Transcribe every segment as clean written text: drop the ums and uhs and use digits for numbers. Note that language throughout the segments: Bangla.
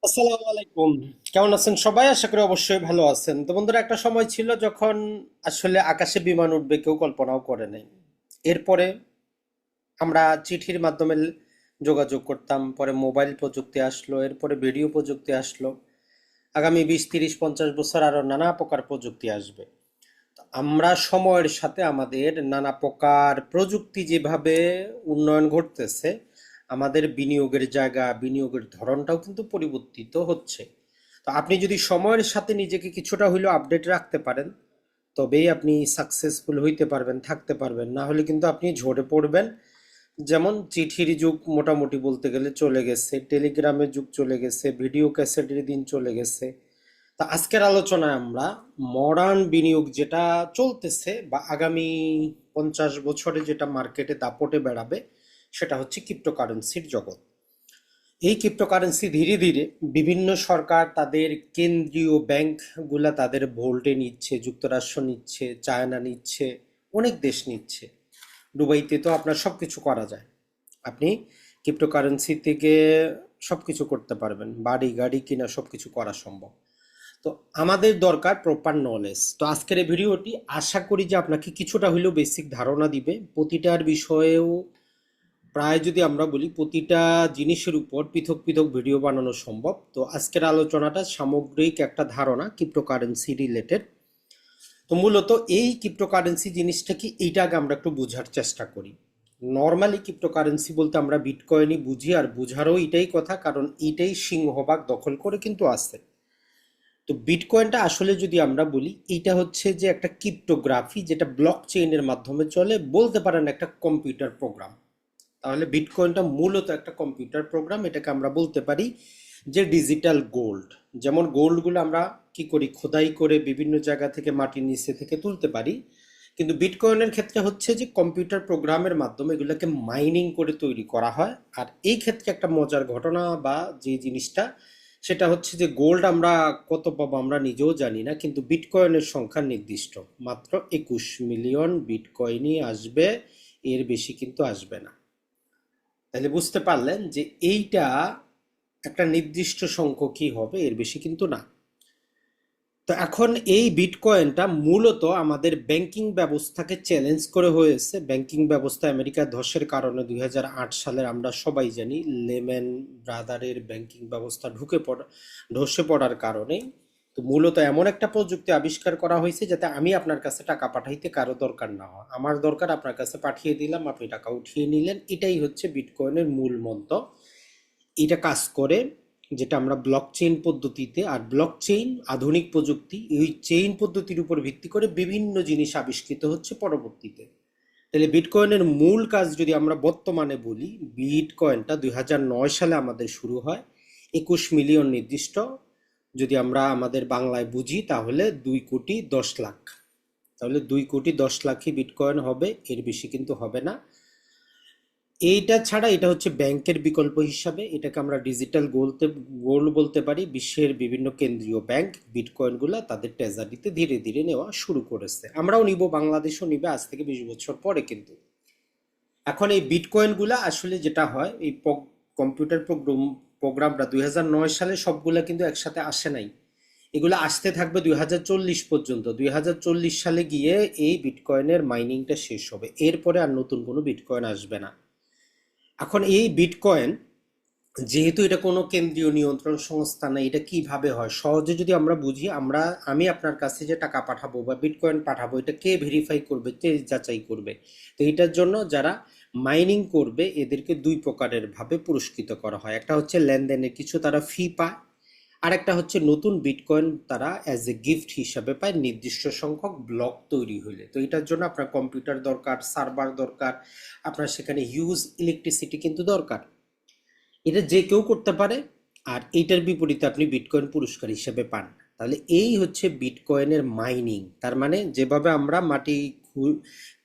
আসসালামু আলাইকুম। কেমন আছেন সবাই? আশা করি অবশ্যই ভালো আছেন। তো বন্ধুরা, একটা সময় ছিল যখন আসলে আকাশে বিমান উঠবে কেউ কল্পনাও করে নাই। এরপরে আমরা চিঠির মাধ্যমে যোগাযোগ করতাম, পরে মোবাইল প্রযুক্তি আসলো, এরপরে ভিডিও প্রযুক্তি আসলো। আগামী 20, 30, 50 বছর আরো নানা প্রকার প্রযুক্তি আসবে। আমরা সময়ের সাথে আমাদের নানা প্রকার প্রযুক্তি যেভাবে উন্নয়ন ঘটতেছে, আমাদের বিনিয়োগের জায়গা, বিনিয়োগের ধরনটাও কিন্তু পরিবর্তিত হচ্ছে। তো আপনি যদি সময়ের সাথে নিজেকে কিছুটা হইলেও আপডেট রাখতে পারেন, তবেই আপনি সাকসেসফুল হইতে পারবেন, থাকতে পারবেন। না হলে কিন্তু আপনি ঝরে পড়বেন। যেমন চিঠির যুগ মোটামুটি বলতে গেলে চলে গেছে, টেলিগ্রামের যুগ চলে গেছে, ভিডিও ক্যাসেটের দিন চলে গেছে। তা আজকের আলোচনায় আমরা মডার্ন বিনিয়োগ যেটা চলতেছে বা আগামী 50 বছরে যেটা মার্কেটে দাপটে বেড়াবে, সেটা হচ্ছে ক্রিপ্টোকারেন্সির জগৎ। এই ক্রিপ্টোকারেন্সি ধীরে ধীরে বিভিন্ন সরকার তাদের কেন্দ্রীয় ব্যাংকগুলা তাদের ভোল্টে নিচ্ছে, যুক্তরাষ্ট্র নিচ্ছে, চায়না নিচ্ছে, অনেক দেশ নিচ্ছে। দুবাইতে তো আপনার সব কিছু করা যায়। আপনি ক্রিপ্টোকারেন্সি থেকে সব কিছু করতে পারবেন, বাড়ি গাড়ি কিনা সব কিছু করা সম্ভব। তো আমাদের দরকার প্রপার নলেজ। তো আজকের এই ভিডিওটি আশা করি যে আপনাকে কিছুটা হলেও বেসিক ধারণা দিবে। প্রতিটার বিষয়েও প্রায় যদি আমরা বলি প্রতিটা জিনিসের উপর পৃথক পৃথক ভিডিও বানানো সম্ভব। তো আজকের আলোচনাটা সামগ্রিক একটা ধারণা ক্রিপ্টোকারেন্সি রিলেটেড। তো মূলত এই ক্রিপ্টোকারেন্সি জিনিসটা কি, এইটা আগে আমরা একটু বোঝার চেষ্টা করি। নর্মালি ক্রিপ্টোকারেন্সি বলতে আমরা বিটকয়েনই বুঝি, আর বুঝারও এটাই কথা, কারণ এটাই সিংহভাগ দখল করে কিন্তু আছে। তো বিটকয়েনটা আসলে যদি আমরা বলি, এইটা হচ্ছে যে একটা ক্রিপ্টোগ্রাফি যেটা ব্লক চেইনের মাধ্যমে চলে, বলতে পারেন একটা কম্পিউটার প্রোগ্রাম। তাহলে বিটকয়েনটা মূলত একটা কম্পিউটার প্রোগ্রাম। এটাকে আমরা বলতে পারি যে ডিজিটাল গোল্ড। যেমন গোল্ডগুলো আমরা কি করি, খোদাই করে বিভিন্ন জায়গা থেকে মাটির নিচে থেকে তুলতে পারি, কিন্তু বিটকয়েনের ক্ষেত্রে হচ্ছে যে কম্পিউটার প্রোগ্রামের মাধ্যমে এগুলোকে মাইনিং করে তৈরি করা হয়। আর এই ক্ষেত্রে একটা মজার ঘটনা বা যে জিনিসটা, সেটা হচ্ছে যে গোল্ড আমরা কত পাবো আমরা নিজেও জানি না, কিন্তু বিটকয়েনের সংখ্যা নির্দিষ্ট। মাত্র 21 মিলিয়ন বিটকয়েনই আসবে, এর বেশি কিন্তু আসবে না। তাহলে বুঝতে পারলেন যে এইটা একটা নির্দিষ্ট সংখ্যকই হবে, এর বেশি কিন্তু না। তো এখন এই বিটকয়েনটা মূলত আমাদের ব্যাংকিং ব্যবস্থাকে চ্যালেঞ্জ করে হয়েছে। ব্যাংকিং ব্যবস্থা আমেরিকার ধসের কারণে 2008 সালের আমরা সবাই জানি, লেম্যান ব্রাদারের ব্যাংকিং ব্যবস্থা ধসে পড়ার কারণে। তো মূলত এমন একটা প্রযুক্তি আবিষ্কার করা হয়েছে যাতে আমি আপনার কাছে টাকা পাঠাইতে কারো দরকার না হয়, আমার দরকার আপনার কাছে পাঠিয়ে দিলাম, আপনি টাকা উঠিয়ে নিলেন। এটাই হচ্ছে বিটকয়েনের মূল মন্ত্র। এটা কাজ করে যেটা আমরা ব্লক চেইন পদ্ধতিতে। আর ব্লক চেইন আধুনিক প্রযুক্তি, এই চেইন পদ্ধতির উপর ভিত্তি করে বিভিন্ন জিনিস আবিষ্কৃত হচ্ছে পরবর্তীতে। তাহলে বিটকয়েনের মূল কাজ যদি আমরা বর্তমানে বলি, বিটকয়েনটা 2009 সালে আমাদের শুরু হয়। 21 মিলিয়ন নির্দিষ্ট, যদি আমরা আমাদের বাংলায় বুঝি তাহলে 2,10,00,000। তাহলে 2,10,00,000ই বিটকয়েন হবে, এর বেশি কিন্তু হবে না। এইটা ছাড়া এটা হচ্ছে ব্যাংকের বিকল্প হিসাবে, এটাকে আমরা ডিজিটাল গোল্ড বলতে পারি। বিশ্বের বিভিন্ন কেন্দ্রীয় ব্যাংক বিটকয়েনগুলো তাদের ট্রেজারিতে ধীরে ধীরে নেওয়া শুরু করেছে, আমরাও নিব, বাংলাদেশও নিবে আজ থেকে 20 বছর পরে। কিন্তু এখন এই বিটকয়েনগুলো আসলে যেটা হয়, এই কম্পিউটার প্রোগ্রামটা 2009 সালে সবগুলা কিন্তু একসাথে আসে নাই। এগুলো আসতে থাকবে 2040 পর্যন্ত। 2040 সালে গিয়ে এই বিটকয়েনের মাইনিংটা শেষ হবে, এরপরে আর নতুন কোনো বিটকয়েন আসবে না। এখন এই বিটকয়েন, যেহেতু এটা কোনো কেন্দ্রীয় নিয়ন্ত্রণ সংস্থা না, এটা কিভাবে হয় সহজে যদি আমরা বুঝি, আমি আপনার কাছে যে টাকা পাঠাবো বা বিটকয়েন পাঠাবো, এটা কে ভেরিফাই করবে, কে যাচাই করবে? তো এটার জন্য যারা মাইনিং করবে এদেরকে দুই প্রকারের ভাবে পুরস্কৃত করা হয়। একটা হচ্ছে লেনদেনের কিছু তারা ফি পায়, আর একটা হচ্ছে নতুন বিটকয়েন তারা অ্যাজ এ গিফট হিসাবে পায় নির্দিষ্ট সংখ্যক ব্লক তৈরি হলে। তো এটার জন্য আপনার কম্পিউটার দরকার, সার্ভার দরকার, আপনার সেখানে হিউজ ইলেকট্রিসিটি কিন্তু দরকার। এটা যে কেউ করতে পারে, আর এইটার বিপরীতে আপনি বিটকয়েন পুরস্কার হিসেবে পান। তাহলে এই হচ্ছে বিটকয়েনের মাইনিং। তার মানে যেভাবে আমরা মাটি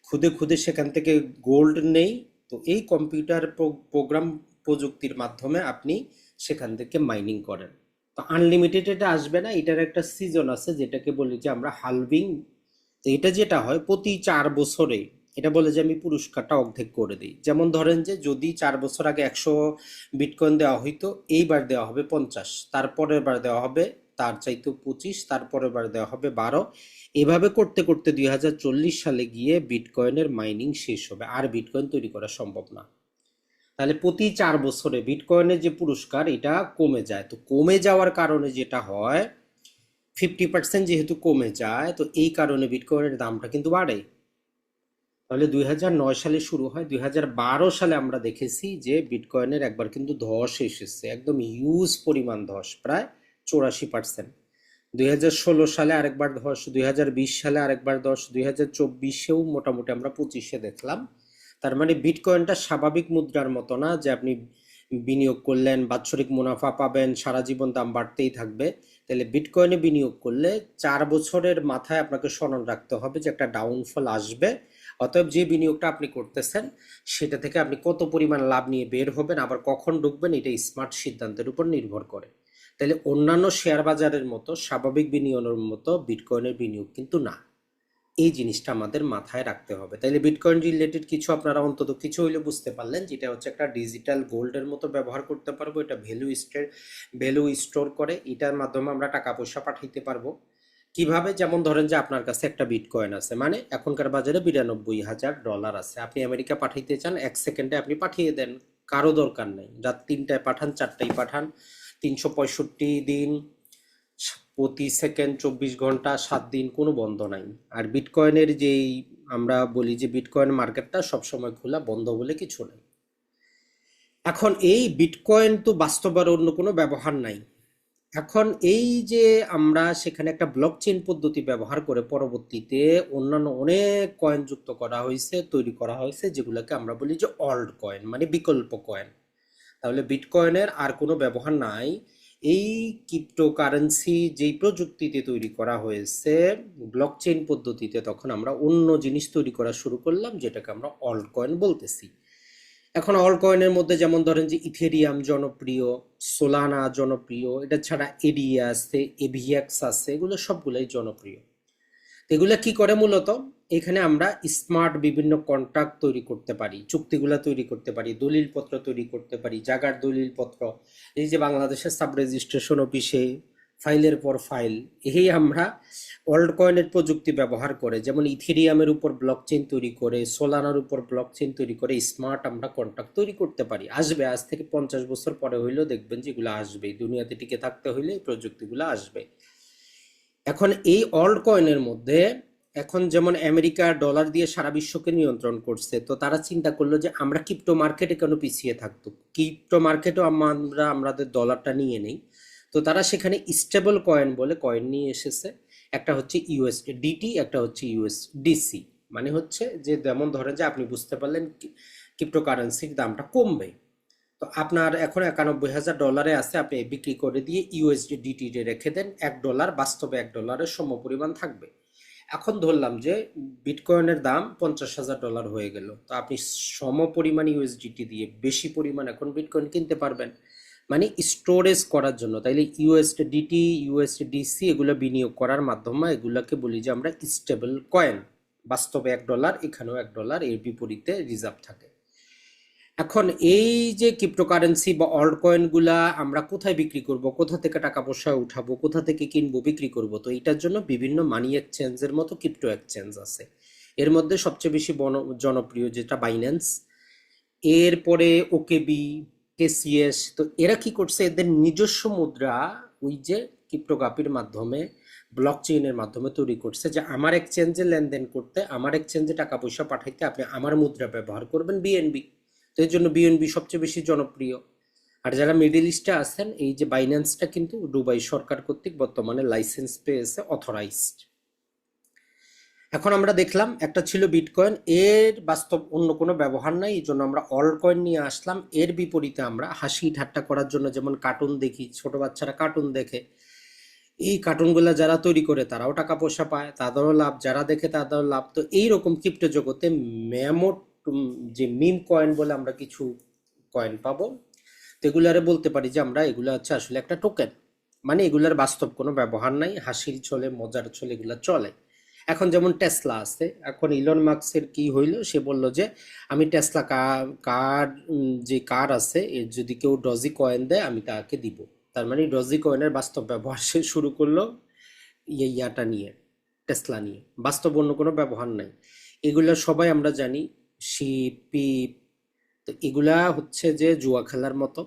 খুদে খুদে সেখান থেকে গোল্ড নেই, তো এই কম্পিউটার প্রোগ্রাম প্রযুক্তির মাধ্যমে আপনি সেখান থেকে মাইনিং করেন। তো আনলিমিটেড এটা আসবে না, এটার একটা সিজন আছে যেটাকে বলি যে আমরা হালভিং। তো এটা যেটা হয় প্রতি 4 বছরে এটা বলে যে আমি পুরস্কারটা অর্ধেক করে দিই। যেমন ধরেন যে যদি 4 বছর আগে 100 বিটকয়েন দেওয়া হইতো, এইবার দেওয়া হবে 50, তারপরের বার দেওয়া হবে তার চাইতে 25, তারপরের বার দেওয়া হবে 12। এভাবে করতে করতে 2040 সালে গিয়ে বিটকয়েনের মাইনিং শেষ হবে, আর বিটকয়েন তৈরি করা সম্ভব না। তাহলে প্রতি 4 বছরে বিটকয়েনের যে পুরস্কার এটা কমে যায়। তো কমে যাওয়ার কারণে যেটা হয়, 50% যেহেতু কমে যায়, তো এই কারণে বিটকয়েনের দামটা কিন্তু বাড়ে। তাহলে 2009 সালে শুরু হয়, 2012 সালে আমরা দেখেছি যে বিটকয়েনের একবার কিন্তু ধস এসেছে, একদম হিউজ পরিমাণ ধস, প্রায় 84%। 2016 সালে আরেকবার ধস, 2020 সালে আরেকবার ধস, 2024-এও মোটামুটি আমরা 25-এ দেখলাম। তার মানে বিটকয়েনটা স্বাভাবিক মুদ্রার মতো না যে আপনি বিনিয়োগ করলেন বাৎসরিক মুনাফা পাবেন, সারা জীবন দাম বাড়তেই থাকবে। তাহলে বিটকয়েনে বিনিয়োগ করলে 4 বছরের মাথায় আপনাকে স্মরণ রাখতে হবে যে একটা ডাউনফল আসবে। অতএব যে বিনিয়োগটা আপনি করতেছেন সেটা থেকে আপনি কত পরিমাণ লাভ নিয়ে বের হবেন, আবার কখন ঢুকবেন, এটা স্মার্ট সিদ্ধান্তের উপর নির্ভর করে। তাহলে অন্যান্য শেয়ার বাজারের মতো স্বাভাবিক বিনিয়োগের মতো বিটকয়েনের বিনিয়োগ কিন্তু না। এই জিনিসটা আমাদের মাথায় রাখতে হবে। তাইলে বিটকয়েন রিলেটেড কিছু আপনারা অন্তত কিছু হইলে বুঝতে পারলেন, যেটা হচ্ছে একটা ডিজিটাল গোল্ডের মতো ব্যবহার করতে পারবো। এটা ভ্যালু স্টোর করে, এটার মাধ্যমে আমরা টাকা পয়সা পাঠাইতে পারবো। কিভাবে? যেমন ধরেন যে আপনার কাছে একটা বিটকয়েন আছে, মানে এখনকার বাজারে $92,000 আছে, আপনি আমেরিকা পাঠাইতে চান, 1 সেকেন্ডে আপনি পাঠিয়ে দেন, কারো দরকার নেই। রাত 3টায় পাঠান, 4টায় পাঠান, 365 দিন, প্রতি সেকেন্ড 24 ঘন্টা, 7 দিন, কোনো বন্ধ নাই। আর বিটকয়েনের যেই আমরা বলি যে বিটকয়েন মার্কেটটা সবসময় খোলা, বন্ধ বলে কিছু নেই। এখন এই বিটকয়েন তো বাস্তবের অন্য কোনো ব্যবহার নাই। এখন এই যে আমরা সেখানে একটা ব্লক চেইন পদ্ধতি ব্যবহার করে পরবর্তীতে অন্যান্য অনেক কয়েন যুক্ত করা হয়েছে, তৈরি করা হয়েছে, যেগুলোকে আমরা বলি যে অল্ট কয়েন, মানে বিকল্প কয়েন। তাহলে বিটকয়েনের আর কোনো ব্যবহার নাই। এই ক্রিপ্টোকারেন্সি যেই প্রযুক্তিতে তৈরি করা হয়েছে ব্লকচেইন পদ্ধতিতে, তখন আমরা অন্য জিনিস তৈরি করা শুরু করলাম, যেটাকে আমরা অল্ট কয়েন বলতেছি। এখন অল্ট কয়েনের মধ্যে যেমন ধরেন যে ইথেরিয়াম জনপ্রিয়, সোলানা জনপ্রিয়, এটা ছাড়া এডিএ আছে, এভিএক্স আছে, এগুলো সবগুলোই জনপ্রিয়। এগুলা কি করে? মূলত এখানে আমরা স্মার্ট বিভিন্ন কন্ট্রাক্ট তৈরি করতে পারি, চুক্তিগুলা তৈরি করতে পারি, দলিলপত্র তৈরি করতে পারি, জায়গার দলিলপত্র। এই যে বাংলাদেশের সাব রেজিস্ট্রেশন অফিসে ফাইলের পর ফাইল, এই আমরা অল্ট কয়েনের প্রযুক্তি ব্যবহার করে, যেমন ইথেরিয়ামের উপর ব্লকচেইন তৈরি করে, সোলানার উপর ব্লকচেইন তৈরি করে স্মার্ট আমরা কন্ট্রাক্ট তৈরি করতে পারি। আসবে, আজ থেকে 50 বছর পরে হইলেও দেখবেন যে এগুলো আসবে, দুনিয়াতে টিকে থাকতে হইলে এই প্রযুক্তিগুলো আসবে। এখন এই অল্ট কয়েনের মধ্যে, এখন যেমন আমেরিকা ডলার দিয়ে সারা বিশ্বকে নিয়ন্ত্রণ করছে, তো তারা চিন্তা করলো যে আমরা ক্রিপ্টো মার্কেটে কেন পিছিয়ে থাকতো, ক্রিপ্টো মার্কেটও আমরা আমাদের ডলারটা নিয়ে নেই। তো তারা সেখানে স্টেবল কয়েন বলে কয়েন নিয়ে এসেছে। একটা হচ্ছে ইউএসডিটি, একটা হচ্ছে ইউএসডিসি। মানে হচ্ছে যে যেমন ধরেন যে আপনি বুঝতে পারলেন ক্রিপ্টোকারেন্সির দামটা কমবে, তো আপনার এখন $91,000 আছে, আপনি বিক্রি করে দিয়ে ইউএসডিটি রেখে দেন, $1 বাস্তবে $1 সমপরিমাণ থাকবে। এখন ধরলাম যে বিটকয়েনের দাম $50,000 হয়ে গেল, তো আপনি সমপরিমাণ ইউএসডিটি দিয়ে বেশি পরিমাণ এখন বিটকয়েন কিনতে পারবেন, মানে স্টোরেজ করার জন্য। তাইলে ইউএসডিটি, ইউএসডিসি এগুলো বিনিয়োগ করার মাধ্যমে এগুলোকে বলি যে আমরা স্টেবল কয়েন। বাস্তবে $1, এখানেও $1, এর বিপরীতে রিজার্ভ থাকে। এখন এই যে ক্রিপ্টোকারেন্সি বা অল্ট কয়েনগুলা আমরা কোথায় বিক্রি করব, কোথা থেকে টাকা পয়সা উঠাবো, কোথা থেকে কিনবো, বিক্রি করব, তো এটার জন্য বিভিন্ন মানি এক্সচেঞ্জের মতো ক্রিপ্টো এক্সচেঞ্জ আছে। এর মধ্যে সবচেয়ে বেশি জনপ্রিয় যেটা বাইন্যান্স, এরপরে ওকেবি, কেসিএস। তো এরা কি করছে, এদের নিজস্ব মুদ্রা ওই যে ক্রিপ্টোগ্রাফির মাধ্যমে, ব্লক চেইনের মাধ্যমে তৈরি করছে, যে আমার এক্সচেঞ্জে লেনদেন করতে, আমার এক্সচেঞ্জে টাকা পয়সা পাঠাইতে আপনি আমার মুদ্রা ব্যবহার করবেন, বিএনবি। তো এই জন্য বিএনবি সবচেয়ে বেশি জনপ্রিয়। আর যারা মিডল ইস্টে আছেন, এই যে বাইন্যান্সটা কিন্তু দুবাই সরকার কর্তৃক বর্তমানে লাইসেন্স পেয়েছে, অথরাইজড। এখন আমরা দেখলাম একটা ছিল বিটকয়েন, এর বাস্তব অন্য কোনো ব্যবহার নাই, এই জন্য আমরা অল্ট কয়েন নিয়ে আসলাম। এর বিপরীতে আমরা হাসি ঠাট্টা করার জন্য যেমন কার্টুন দেখি, ছোট বাচ্চারা কার্টুন দেখে, এই কার্টুনগুলো যারা তৈরি করে তারাও টাকা পয়সা পায়, তাদেরও লাভ, যারা দেখে তাদেরও লাভ। তো এইরকম ক্রিপ্টো জগতে ম্যামোট যে মিম কয়েন বলে আমরা কিছু কয়েন পাবো, তো এগুলারে বলতে পারি যে আমরা এগুলো হচ্ছে আসলে একটা টোকেন, মানে এগুলার বাস্তব কোনো ব্যবহার নাই, হাসির চলে, মজার চলে, এগুলা চলে। এখন যেমন টেসলা আছে, এখন ইলন মাস্কের কি হইলো, সে বলল যে আমি টেসলা কার যে কার আছে এর যদি কেউ ডজি কয়েন দেয় আমি তাকে দিব। তার মানে ডজি কয়েনের বাস্তব ব্যবহার সে শুরু করলো ইয়াটা নিয়ে, টেসলা নিয়ে। বাস্তব অন্য কোনো ব্যবহার নাই। এগুলা সবাই আমরা জানি, শিপি। তো এগুলা হচ্ছে যে জুয়া খেলার মতো।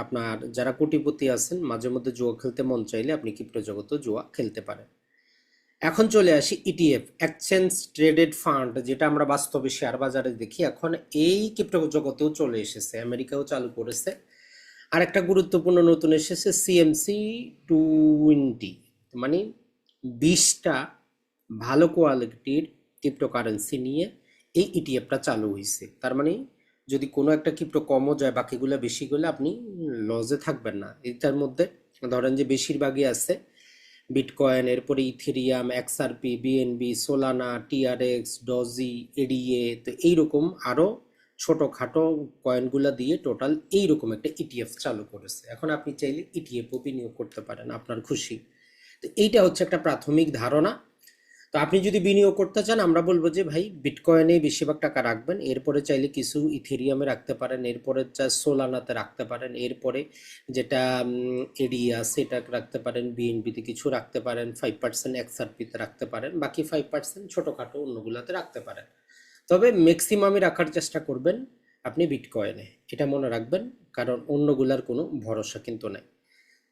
আপনার যারা কোটিপতি আছেন মাঝে মধ্যে জুয়া খেলতে মন চাইলে আপনি ক্রিপ্টো জগতে জুয়া খেলতে পারেন। এখন চলে আসি ইটিএফ, এক্সচেঞ্জ ট্রেডেড ফান্ড, যেটা আমরা বাস্তবে শেয়ার বাজারে দেখি। এখন এই ক্রিপ্টো জগতেও চলে এসেছে, আমেরিকাও চালু করেছে। আর একটা গুরুত্বপূর্ণ নতুন এসেছে সিএমসি 20, মানে 20টা ভালো কোয়ালিটির ক্রিপ্টোকারেন্সি নিয়ে এই ইটিএফটা চালু হয়েছে। তার মানে যদি কোনো একটা ক্রিপ্টো কমও যায় বাকিগুলো বেশি গেলে আপনি লসে থাকবেন না। এটার মধ্যে ধরেন যে বেশিরভাগই আছে বিটকয়েন, এরপরে Ethereum, XRP, BNB, Solana, TRX, doji, ADA. তো এইরকম আরও ছোটোখাটো কয়েনগুলো দিয়ে টোটাল এইরকম একটা ইটিএফ চালু করেছে। এখন আপনি চাইলে ইটিএফও বিনিয়োগ করতে পারেন আপনার খুশি। তো এইটা হচ্ছে একটা প্রাথমিক ধারণা। তো আপনি যদি বিনিয়োগ করতে চান আমরা বলবো যে ভাই বিটকয়েনে বেশিরভাগ টাকা রাখবেন, এরপরে চাইলে কিছু ইথেরিয়ামে রাখতে পারেন, এরপরে সোলানাতে রাখতে পারেন, এরপরে যেটা এডিয়া সেটা রাখতে পারেন, বিএনবিতে কিছু রাখতে পারেন, 5% এক্সআরপিতে রাখতে পারেন, বাকি 5% ছোটোখাটো অন্যগুলোতে রাখতে পারেন। তবে ম্যাক্সিমামই রাখার চেষ্টা করবেন আপনি বিটকয়েনে, এটা মনে রাখবেন, কারণ অন্যগুলার কোনো ভরসা কিন্তু নাই।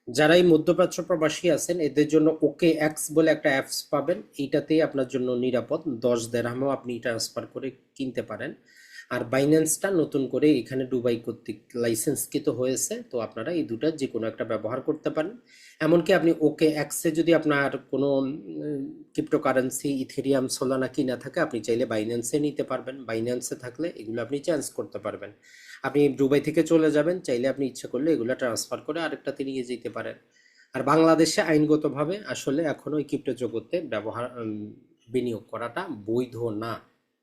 যারা এই মধ্যপ্রাচ্য প্রবাসী আছেন এদের জন্য ওকে এক্স বলে একটা অ্যাপস পাবেন, এইটাতেই আপনার জন্য নিরাপদ, 10 দিরহামও আপনি ট্রান্সফার করে কিনতে পারেন। আর বাইন্যান্সটা নতুন করে এখানে দুবাই কর্তৃক লাইসেন্সকৃত হয়েছে, তো আপনারা এই দুটার যে কোনো একটা ব্যবহার করতে পারেন। এমনকি আপনি ওকে এক্সে যদি আপনার কোনো ক্রিপ্টোকারেন্সি ইথেরিয়াম সোলানা কিনা থাকে আপনি চাইলে বাইন্যান্সে নিতে পারবেন, বাইন্যান্সে থাকলে এগুলো আপনি চেঞ্জ করতে পারবেন। আপনি দুবাই থেকে চলে যাবেন, চাইলে আপনি ইচ্ছা করলে এগুলো ট্রান্সফার করে আরেকটাতে নিয়ে যেতে পারেন। আর বাংলাদেশে আইনগতভাবে আসলে এখনো এই ক্রিপ্টো জগতে বিনিয়োগ করাটা বৈধ না।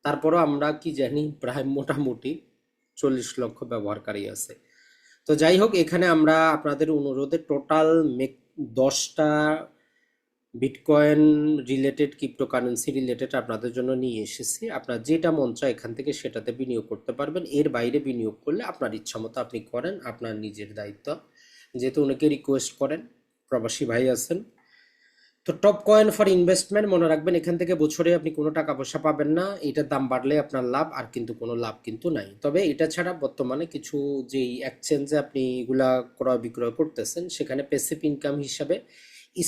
তারপরও আমরা কি জানি প্রায় মোটামুটি 40 লক্ষ ব্যবহারকারী আছে। তো যাই হোক, এখানে আমরা আপনাদের অনুরোধে টোটাল 10টা বিটকয়েন রিলেটেড ক্রিপ্টোকারেন্সি রিলেটেড আপনাদের জন্য নিয়ে এসেছি। আপনার যেটা মন চায় এখান থেকে সেটাতে বিনিয়োগ করতে পারবেন, এর বাইরে বিনিয়োগ করলে আপনার ইচ্ছা মতো আপনি করেন, আপনার নিজের দায়িত্ব। যেহেতু অনেকে রিকোয়েস্ট করেন, প্রবাসী ভাই আছেন। তো টপ কয়েন ফর ইনভেস্টমেন্ট মনে রাখবেন, এখান থেকে বছরে আপনি কোনো টাকা পয়সা পাবেন না, এটার দাম বাড়লে আপনার লাভ, আর কিন্তু কোনো লাভ কিন্তু নাই। তবে এটা ছাড়া বর্তমানে কিছু যেই এক্সচেঞ্জে আপনি এগুলা ক্রয় বিক্রয় করতেছেন সেখানে প্যাসিভ ইনকাম হিসাবে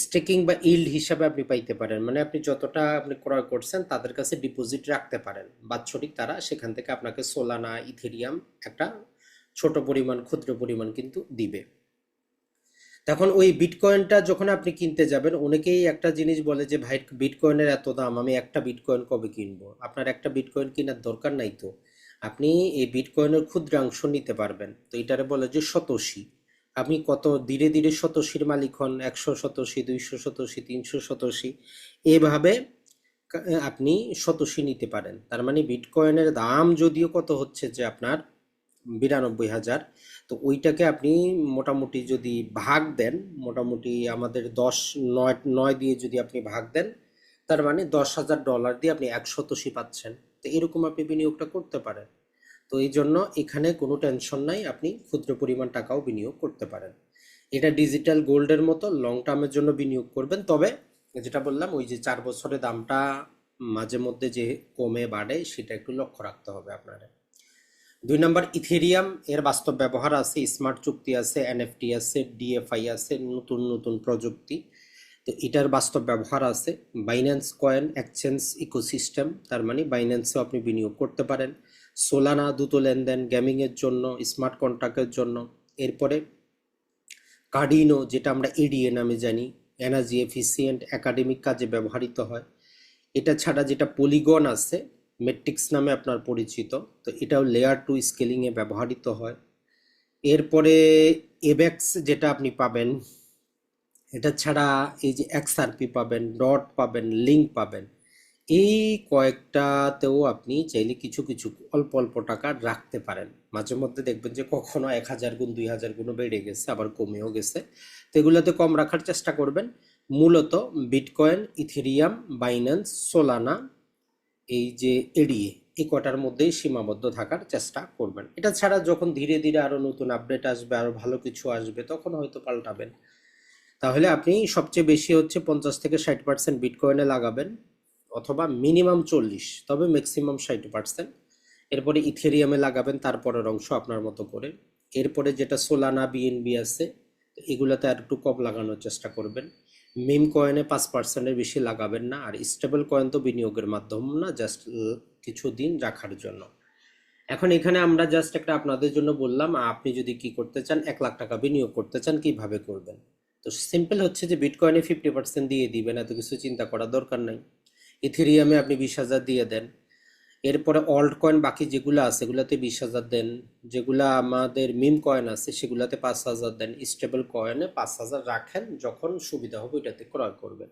স্টেকিং বা ইল্ড হিসাবে আপনি পাইতে পারেন। মানে আপনি যতটা আপনি ক্রয় করছেন তাদের কাছে ডিপোজিট রাখতে পারেন বাৎসরিক, তারা সেখান থেকে আপনাকে সোলানা ইথেরিয়াম একটা ছোট পরিমাণ ক্ষুদ্র পরিমাণ কিন্তু দিবে। তখন ওই বিটকয়েনটা যখন আপনি কিনতে যাবেন অনেকেই একটা জিনিস বলে যে ভাই বিটকয়েনের এত দাম, আমি একটা বিটকয়েন কবে কিনবো? আপনার একটা বিটকয়েন কেনার দরকার নাই তো, আপনি এই বিটকয়েনের ক্ষুদ্রাংশ নিতে পারবেন। তো এটারে বলে যে শতসী। আপনি কত ধীরে ধীরে শতসীর মালিক হন, 100 শতসী, 200 শতসী, 300 শতসী, এভাবে আপনি শতসী নিতে পারেন। তার মানে বিটকয়েনের দাম যদিও কত হচ্ছে যে আপনার 92,000, তো ওইটাকে আপনি মোটামুটি যদি ভাগ দেন, মোটামুটি আমাদের 9 দিয়ে যদি আপনি ভাগ দেন, তার মানে $10,000 দিয়ে আপনি 1 শতসী পাচ্ছেন। তো এরকম আপনি বিনিয়োগটা করতে পারেন। তো এই জন্য এখানে কোনো টেনশন নাই, আপনি ক্ষুদ্র পরিমাণ টাকাও বিনিয়োগ করতে পারেন। এটা ডিজিটাল গোল্ডের মতো লং টার্মের জন্য বিনিয়োগ করবেন। তবে যেটা বললাম ওই যে 4 বছরে দামটা মাঝে মধ্যে যে কমে বাড়ে সেটা একটু লক্ষ্য রাখতে হবে আপনারা। 2 নম্বর ইথেরিয়াম, এর বাস্তব ব্যবহার আছে, স্মার্ট চুক্তি আছে, এনএফটি আছে, ডিএফআই আছে, নতুন নতুন প্রযুক্তি। তো এটার বাস্তব ব্যবহার আছে। বাইন্যান্স কয়েন এক্সচেঞ্জ ইকোসিস্টেম, তার মানে বাইন্যান্সেও আপনি বিনিয়োগ করতে পারেন। সোলানা দ্রুত লেনদেন, গেমিংয়ের জন্য, স্মার্ট কন্ট্রাক্টের জন্য। এরপরে কার্ডিনো, যেটা আমরা এডিএ নামে জানি, এনার্জি এফিসিয়েন্ট একাডেমিক কাজে ব্যবহৃত হয়। এটা ছাড়া যেটা পলিগন আছে, মেট্রিক্স নামে আপনার পরিচিত, তো এটাও লেয়ার 2 স্কেলিংয়ে ব্যবহৃত হয়। এরপরে এবেক্স যেটা আপনি পাবেন, এটা ছাড়া এই যে এক্সআরপি পাবেন, ডট পাবেন, লিঙ্ক পাবেন। এই কয়েকটাতেও আপনি চাইলে কিছু কিছু অল্প অল্প টাকা রাখতে পারেন। মাঝে মধ্যে দেখবেন যে কখনো 1000 গুণ 2000 গুণও বেড়ে গেছে, আবার কমেও গেছে। তো এগুলোতে কম রাখার চেষ্টা করবেন। মূলত বিটকয়েন, ইথেরিয়াম, বাইন্যান্স, সোলানা, এই যে এডিএ, এই কটার মধ্যেই সীমাবদ্ধ থাকার চেষ্টা করবেন। এটা ছাড়া যখন ধীরে ধীরে আরো নতুন আপডেট আসবে, আরো ভালো কিছু আসবে, তখন হয়তো পাল্টাবেন। তাহলে আপনি সবচেয়ে বেশি হচ্ছে 50 থেকে 60% বিটকয়েনে লাগাবেন, অথবা মিনিমাম 40, তবে ম্যাক্সিমাম 60%। এরপরে ইথেরিয়ামে লাগাবেন তারপরের অংশ আপনার মতো করে। এরপরে যেটা সোলানা, বিএনবি আছে, এগুলোতে আর একটু কম লাগানোর চেষ্টা করবেন। মিম কয়েনে 5%-এর বেশি লাগাবেন না। আর স্টেবল কয়েন তো বিনিয়োগের মাধ্যম না, জাস্ট কিছুদিন রাখার জন্য। এখন এখানে আমরা জাস্ট একটা আপনাদের জন্য বললাম, আপনি যদি কি করতে চান, 1 লাখ টাকা বিনিয়োগ করতে চান, কিভাবে করবেন? তো সিম্পল হচ্ছে যে বিটকয়েনে 50% দিয়ে দিবেন, এত কিছু চিন্তা করার দরকার নাই। ইথেরিয়ামে আপনি 20,000 দিয়ে দেন। এরপরে অল্ট কয়েন বাকি যেগুলো আছে সেগুলোতে 20,000 দেন। যেগুলা আমাদের মিম কয়েন আছে সেগুলোতে 5,000 দেন। স্টেবল কয়েনে 5,000 রাখেন, যখন সুবিধা হবে ওইটাতে ক্রয় করবেন।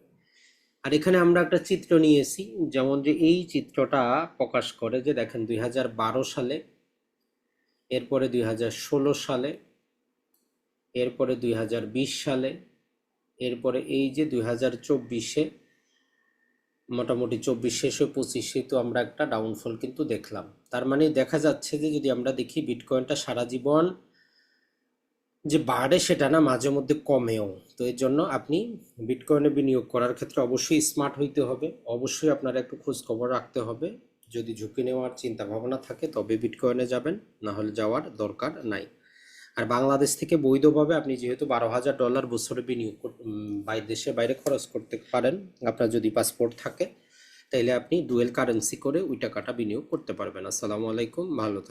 আর এখানে আমরা একটা চিত্র নিয়েছি, যেমন যে এই চিত্রটা প্রকাশ করে যে দেখেন 2012 সালে, এরপরে 2016 সালে, এরপরে 2020 সালে, এরপরে এই যে 2024-এ, মোটামুটি 24 শেষে 25-এ তো আমরা একটা ডাউনফল কিন্তু দেখলাম। তার মানে দেখা যাচ্ছে যে যদি আমরা দেখি বিটকয়েনটা সারা জীবন যে বাড়ে সেটা না, মাঝে মধ্যে কমেও। তো এর জন্য আপনি বিটকয়েনে বিনিয়োগ করার ক্ষেত্রে অবশ্যই স্মার্ট হইতে হবে, অবশ্যই আপনার একটু খোঁজ খবর রাখতে হবে। যদি ঝুঁকি নেওয়ার চিন্তা ভাবনা থাকে তবে বিটকয়েনে যাবেন, না হলে যাওয়ার দরকার নাই। আর বাংলাদেশ থেকে বৈধভাবে আপনি যেহেতু $12,000 বছরে বিনিয়োগ দেশের বাইরে খরচ করতে পারেন, আপনার যদি পাসপোর্ট থাকে, তাইলে আপনি ডুয়েল কারেন্সি করে ওই টাকাটা বিনিয়োগ করতে পারবেন। আসসালামু আলাইকুম, ভালো থাকবেন।